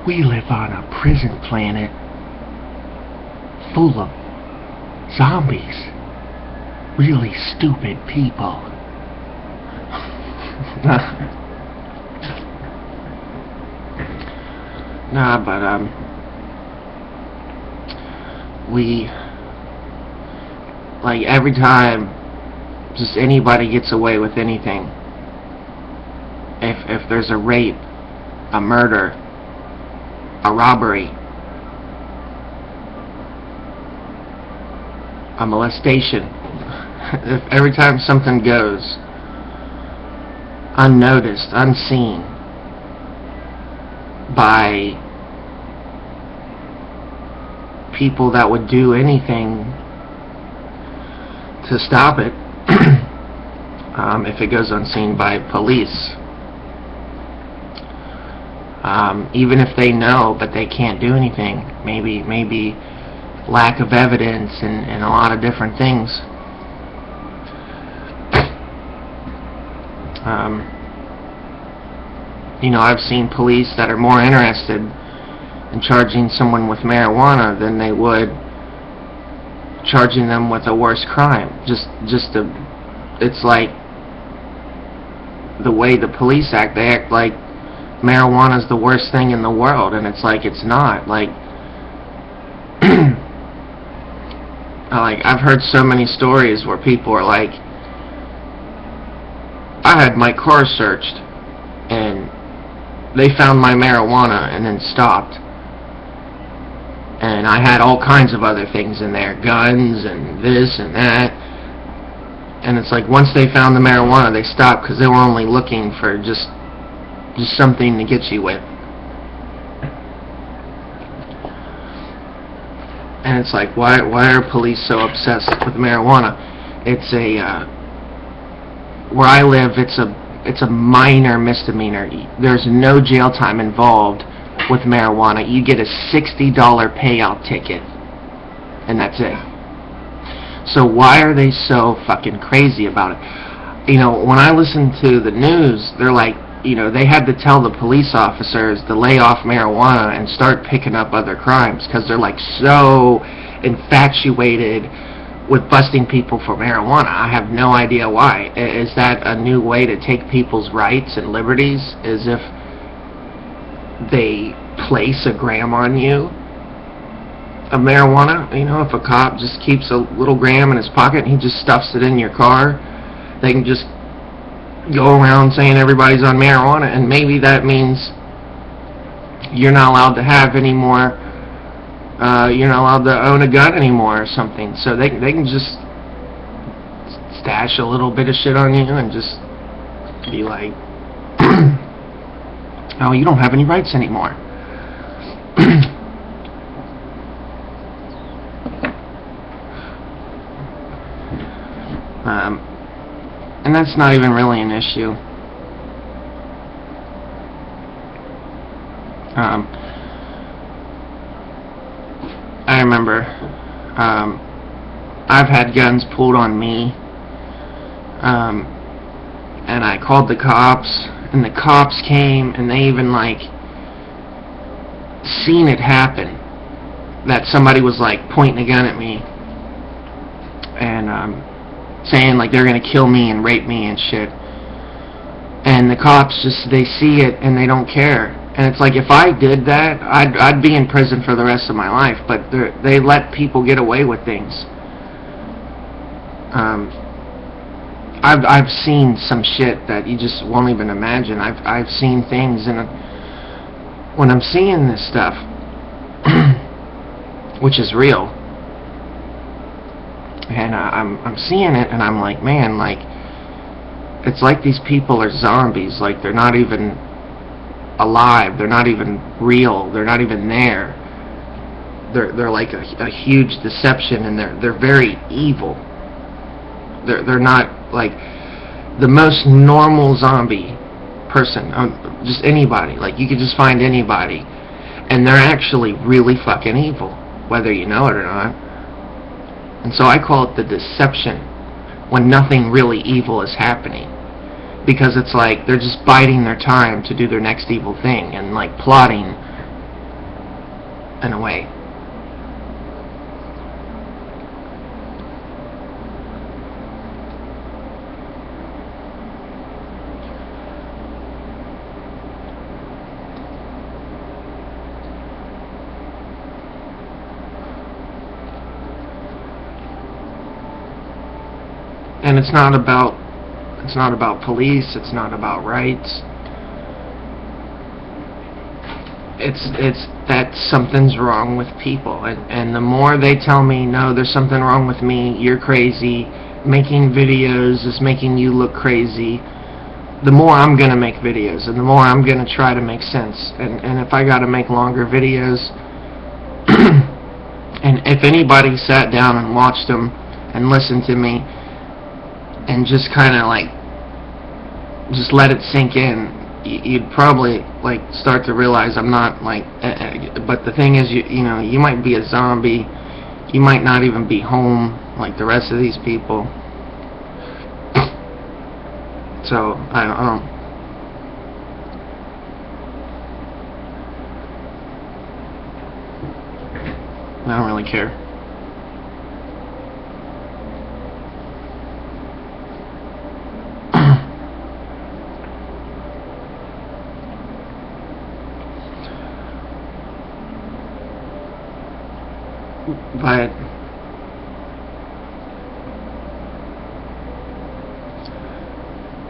We live on a prison planet full of zombies. Really stupid people. Nah, but we, like, every time just anybody gets away with anything, if there's a rape, a murder, a robbery, a molestation, if every time something goes unnoticed, unseen by people that would do anything to stop it, if it goes unseen by police, even if they know but they can't do anything, maybe lack of evidence and a lot of different things. I've seen police that are more interested in charging someone with marijuana than they would charging them with a worse crime. It's like the way the police act. They act like marijuana is the worst thing in the world, and it's like it's not. Like I've heard so many stories where people are like, I had my car searched and they found my marijuana and then stopped, and I had all kinds of other things in there, guns and this and that, and it's like once they found the marijuana they stopped because they were only looking for just something to get you with. And it's like, why are police so obsessed with marijuana? It's where I live, it's a minor misdemeanor. There's no jail time involved with marijuana. You get a $60 payout ticket, and that's it. So why are they so fucking crazy about it? When I listen to the news, they're like, they had to tell the police officers to lay off marijuana and start picking up other crimes because they're like so infatuated with busting people for marijuana. I have no idea why. Is that a new way to take people's rights and liberties? As if they place a gram on you of marijuana? If a cop just keeps a little gram in his pocket and he just stuffs it in your car, they can just go around saying everybody's on marijuana, and maybe that means you're not allowed to have any more, you're not allowed to own a gun anymore or something. So they can just stash a little bit of shit on you and just be like, oh, you don't have any rights anymore. And that's not even really an issue. I remember I've had guns pulled on me, and I called the cops, and the cops came, and they even seen it happen, that somebody was pointing a gun at me and saying they're gonna kill me and rape me and shit, and the cops they see it and they don't care. And it's like, if I did that, I'd be in prison for the rest of my life. But they let people get away with things. I've seen some shit that you just won't even imagine. I've seen things, and when I'm seeing this stuff, which is real, and I'm seeing it, and I'm like, man, it's like these people are zombies. They're not even alive. They're not even real. They're not even there. They're like a huge deception, and they're very evil. They're not like the most normal zombie person. Just anybody. You could just find anybody, and they're actually really fucking evil, whether you know it or not. And so I call it the deception, when nothing really evil is happening. Because it's they're just biding their time to do their next evil thing, and plotting in a way. And it's not about police, it's not about rights. It's that something's wrong with people, and the more they tell me, no, there's something wrong with me, you're crazy, making videos is making you look crazy, the more I'm gonna make videos, and the more I'm gonna try to make sense. And if I gotta make longer videos, and if anybody sat down and watched them and listened to me and just kind of like just let it sink in, you'd probably like start to realize I'm not like but the thing is, you know, you might be a zombie, you might not even be home like the rest of these people. So I don't really care. But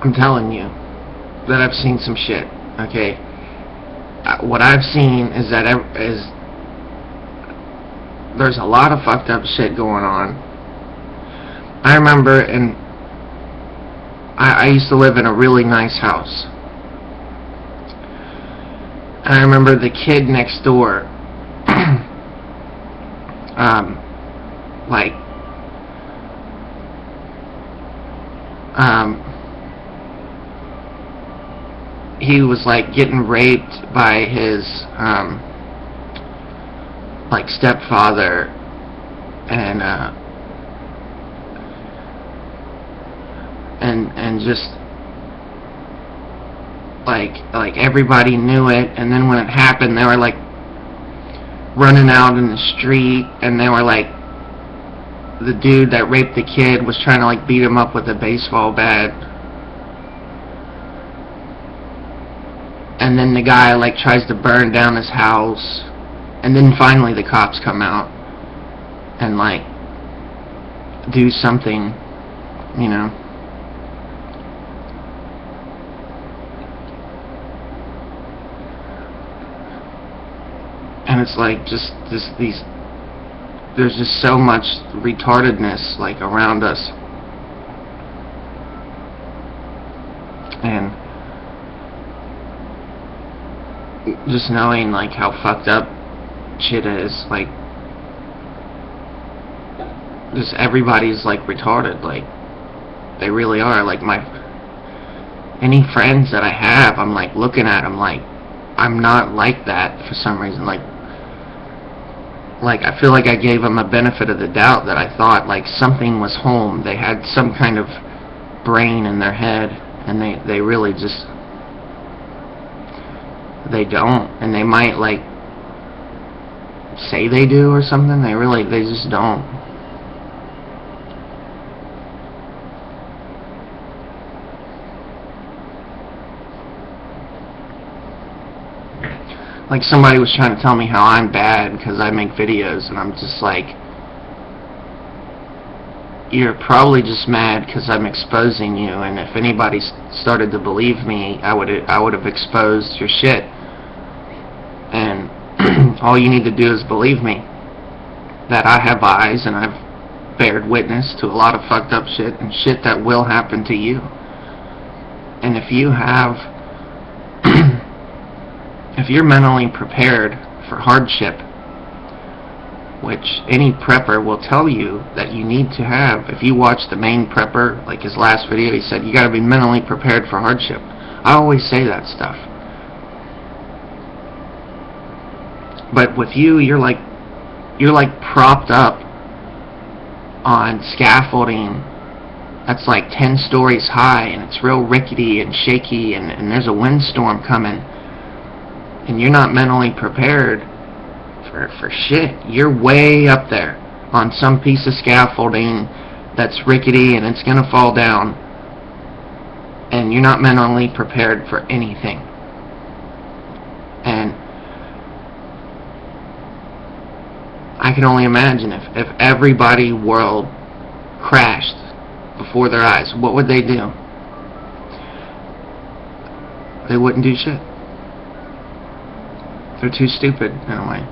I'm telling you that I've seen some shit, okay? What I've seen is that there's a lot of fucked up shit going on. I remember, and I used to live in a really nice house. And I remember the kid next door, he was like getting raped by his like stepfather, and just like everybody knew it. And then when it happened, they were like running out in the street, and they were like, the dude that raped the kid was trying to like beat him up with a baseball bat. And then the guy like tries to burn down his house, and then finally the cops come out and like do something, you know. And it's like there's just so much retardedness like around us. And just knowing like how fucked up shit is, like just everybody's like retarded, like they really are. Like any friends that I have, I'm like looking at them like I'm not like that for some reason. Like I feel like I gave them a benefit of the doubt, that I thought like something was home, they had some kind of brain in their head, and they really just, they don't. And they might like say they do or something, they just don't. Like somebody was trying to tell me how I'm bad because I make videos, and I'm just like, you're probably just mad because I'm exposing you, and if anybody started to believe me, I would have exposed your shit. And all you need to do is believe me, that I have eyes and I've bared witness to a lot of fucked up shit, and shit that will happen to you. And if you have if you're mentally prepared for hardship, which any prepper will tell you that you need to have, if you watch the main prepper, like his last video, he said you gotta be mentally prepared for hardship. I always say that stuff. But with you, you're like propped up on scaffolding that's like 10 stories high, and it's real rickety and shaky, and there's a windstorm coming, and you're not mentally prepared for shit. You're way up there on some piece of scaffolding that's rickety and it's gonna fall down, and you're not mentally prepared for anything. And I can only imagine if everybody world crashed before their eyes, what would they do? They wouldn't do shit. They're too stupid in a way.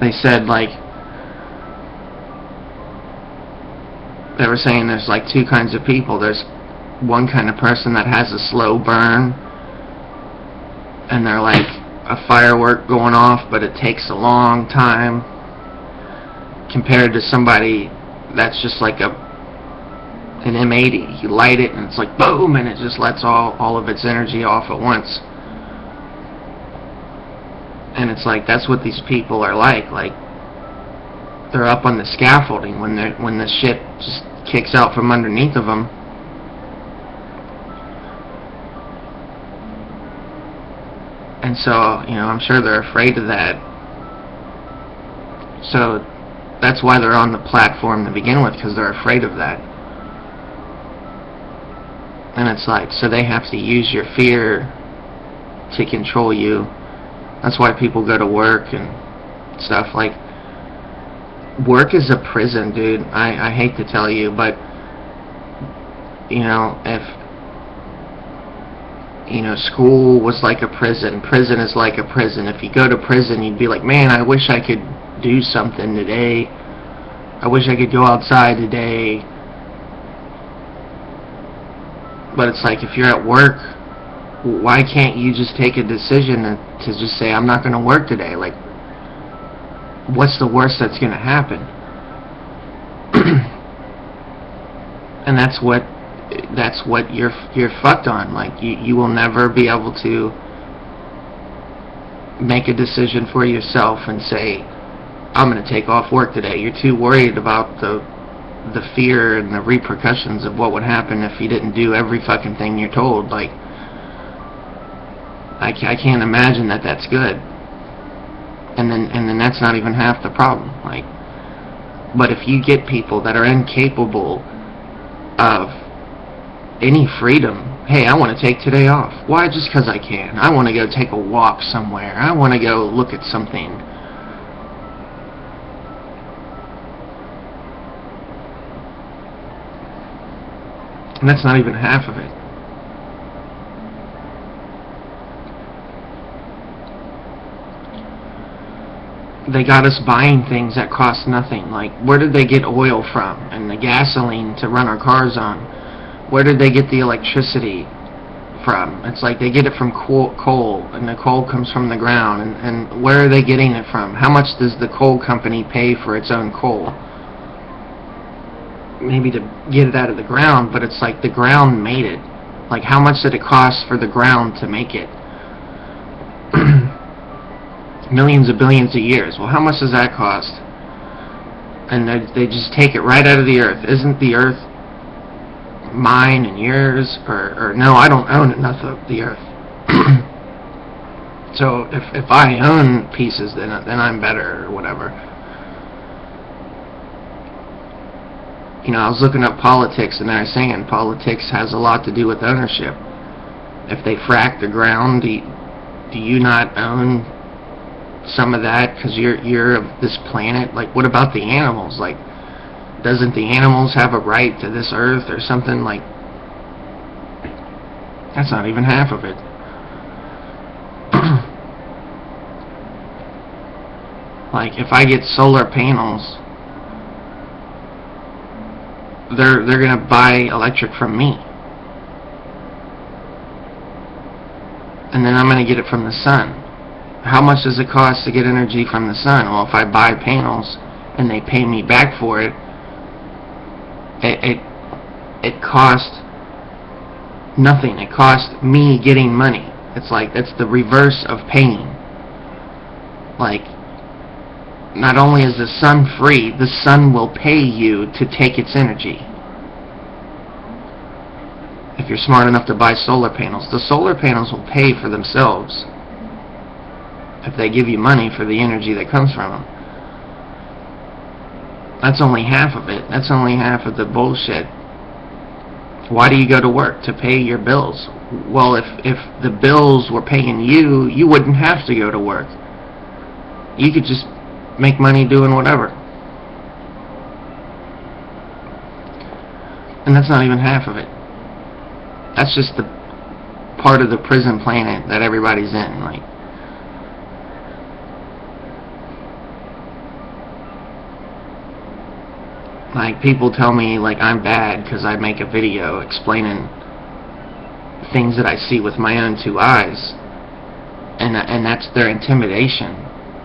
They said, like, they were saying there's like two kinds of people. There's one kind of person that has a slow burn, and they're like a firework going off, but it takes a long time, compared to somebody that's just like an M80. You light it and it's like boom, and it just lets all of its energy off at once. And it's like, that's what these people are like. Like, they're up on the scaffolding when the shit just kicks out from underneath of them. And so, you know, I'm sure they're afraid of that. So that's why they're on the platform to begin with, because they're afraid of that. And it's like, so they have to use your fear to control you. That's why people go to work and stuff. Like, work is a prison, dude. I hate to tell you, but, you know, if, you know, school was like a prison, prison is like a prison. If you go to prison, you'd be like, man, I wish I could do something today. I wish I could go outside today. But it's like, if you're at work, why can't you just take a decision to just say, I'm not going to work today? Like, what's the worst that's going to happen? And that's what you're fucked on. Like, you will never be able to make a decision for yourself and say, I'm going to take off work today. You're too worried about the fear and the repercussions of what would happen if you didn't do every fucking thing you're told. Like, I can't imagine that that's good. And then that's not even half the problem. Like, but if you get people that are incapable of any freedom, hey, I want to take today off. Why? Just because I can. I want to go take a walk somewhere. I want to go look at something. And that's not even half of it. They got us buying things that cost nothing. Like, where did they get oil from? And the gasoline to run our cars on? Where did they get the electricity from? It's like they get it from coal, and the coal comes from the ground. And where are they getting it from? How much does the coal company pay for its own coal? Maybe to get it out of the ground, but it's like the ground made it. Like, how much did it cost for the ground to make it? Millions of billions of years. Well, how much does that cost? And they just take it right out of the earth. Isn't the earth mine and yours? Or no, I don't own enough of the earth. So if I own pieces, then I'm better or whatever. You know, I was looking up politics, and they're saying politics has a lot to do with ownership. If they frack the ground, do you not own some of that because you're of this planet? Like, what about the animals? Like, doesn't the animals have a right to this earth or something? Like, that's not even half of it. Like, if I get solar panels, they're gonna buy electric from me, and then I'm gonna get it from the sun. How much does it cost to get energy from the sun? Well, if I buy panels and they pay me back for it, it costs nothing. It costs me getting money. It's like, that's the reverse of paying. Like, not only is the sun free, the sun will pay you to take its energy. If you're smart enough to buy solar panels, the solar panels will pay for themselves if they give you money for the energy that comes from them. That's only half of it. That's only half of the bullshit. Why do you go to work? To pay your bills. Well, if the bills were paying you, you wouldn't have to go to work. You could just make money doing whatever. And that's not even half of it. That's just the part of the prison planet that everybody's in. Like people tell me like I'm bad because I make a video explaining things that I see with my own two eyes, and that's their intimidation.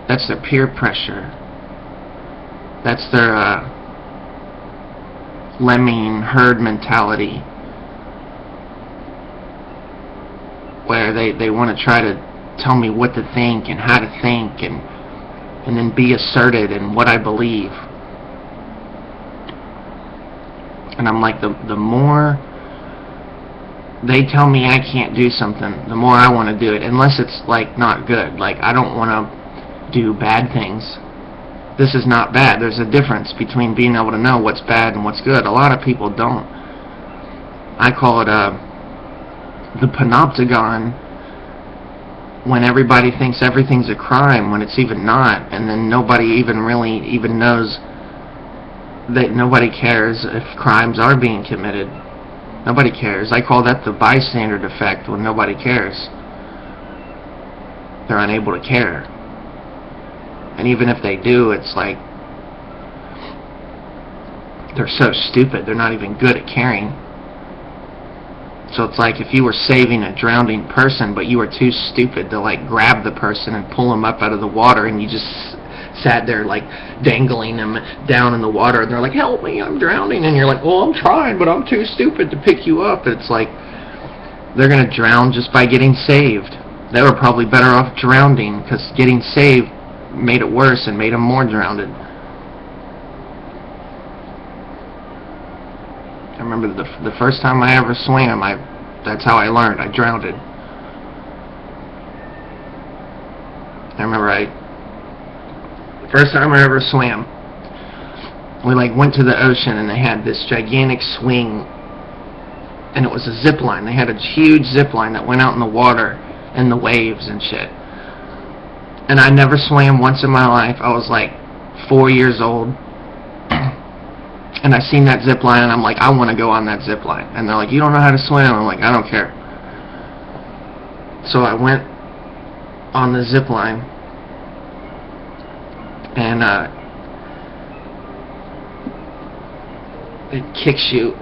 That's their peer pressure. That's their lemming herd mentality, where they want to try to tell me what to think and how to think, and then be asserted in what I believe. And I'm like, the more they tell me I can't do something, the more I want to do it, unless it's like not good. Like I don't want to do bad things. This is not bad. There's a difference between being able to know what's bad and what's good. A lot of people don't. I call it the panopticon, when everybody thinks everything's a crime when it's even not, and then nobody even really even knows that nobody cares if crimes are being committed. Nobody cares. I call that the bystander effect, when nobody cares. They're unable to care. And even if they do, it's like they're so stupid, they're not even good at caring. So it's like if you were saving a drowning person, but you were too stupid to like grab the person and pull him up out of the water, and you just sat there like dangling them down in the water, and they're like, help me, I'm drowning, and you're like, well, I'm trying, but I'm too stupid to pick you up. It's like they're going to drown just by getting saved. They were probably better off drowning, because getting saved made it worse and made them more drowned. I remember the first time I ever swam, that's how I learned. I drowned. I remember first time I ever swam, we like went to the ocean, and they had this gigantic swing, and it was a zip line. They had a huge zip line that went out in the water and the waves and shit. And I never swam once in my life. I was like 4 years old, and I seen that zip line, and I'm like, I want to go on that zip line. And they're like, you don't know how to swim? I'm like, I don't care. So I went on the zip line, and it kicks you